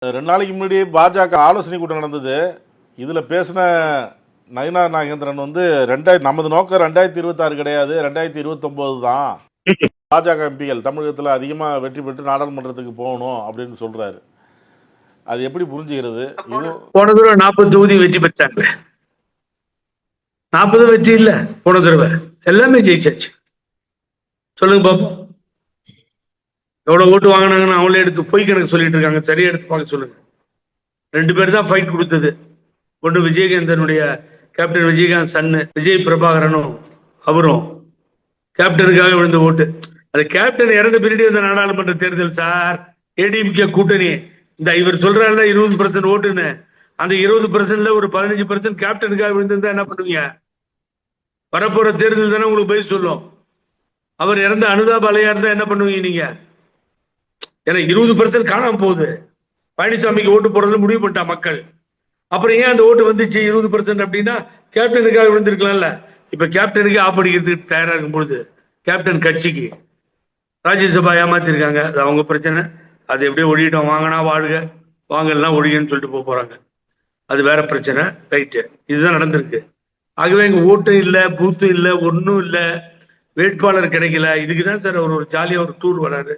2 நாளைக்கு முன்னாடி பாஜக ஆலோசனை கூட்டம் நடந்தது. இதில் பேசின நயினார் நாகேந்திரன் வந்து நமது நோக்கம் 2026 கிடையாது, 2029 தான். பாஜக எம்பிகள் தமிழகத்தில் அதிகமாக வெற்றி பெற்று நாடாளுமன்றத்துக்கு போகணும் அப்படின்னு சொல்றாரு. அது எப்படி புரிஞ்சுக்கிறது? போன தடவை 40 தொகுதி வெற்றி பெற்றாங்க. 40 வெற்றி இல்ல, போன தடவை எல்லாமே ஜெயிச்சாச்சு. சொல்லுங்க பாப்போம், எவ்வளவு ஓட்டு வாங்கினாங்கன்னு அவங்களே எடுத்து பொய் கணக்கு சொல்லிட்டு இருக்காங்க. சரியா எடுத்து பார்க்க சொல்லுங்க. 2 பேர் தான் ஃபைட் கொடுத்தது. ஒன்று விஜயகாந்தனுடைய கேப்டன் விஜயகாந்த் சன்னு விஜய் பிரபாகரனும் அவரும் கேப்டனுக்காக விழுந்த ஓட்டு. அது கேப்டன் இறந்த பின்னாடி இந்த நாடாளுமன்ற தேர்தல் சார். ஏடிஎம்கே கூட்டணி இந்த இவர் சொல்றாருல 20% ஓட்டுன்னு, அந்த 20%ல ஒரு 15% கேப்டனுக்காக விழுந்திருந்தா என்ன பண்ணுவீங்க? வரப்போற தேர்தல் தானே உங்களுக்கு போய் சொல்லும். அவர் இறந்த அனுதாப அலையா இருந்தா என்ன பண்ணுவீங்க நீங்க? ஏன்னா 20% காணாம போகுது. பழனிசாமிக்கு ஓட்டு போடுறது முடிவு பண்ணிட்டா மக்கள். அப்புறம் ஏன் அந்த ஓட்டு வந்துச்சு 20% அப்படின்னா கேப்டனுக்காக விழுந்திருக்கலாம்ல. இப்ப கேப்டனுக்கு ஆப்படிக்கிறதுக்கு தயாரா இருக்கும் பொழுது கேப்டன் கட்சிக்கு ராஜ்யசபா ஏமாத்திருக்காங்க. அது அவங்க பிரச்சனை. அது எப்படியோ ஒழிட்டோம். வாங்கினா வாழ்க, வாங்கலாம் ஒழிகன்னு சொல்லிட்டு போறாங்க. அது வேற பிரச்சனை. ரைட்டு, இதுதான் நடந்திருக்கு. ஆகவே இங்க ஓட்டும் இல்லை, பூத்தும் இல்லை, ஒன்றும் இல்லை, வேட்பாளர் கிடைக்கல. இதுக்குதான் சார் அவர் ஒரு ஜாலியா ஒரு டூர் வராரு.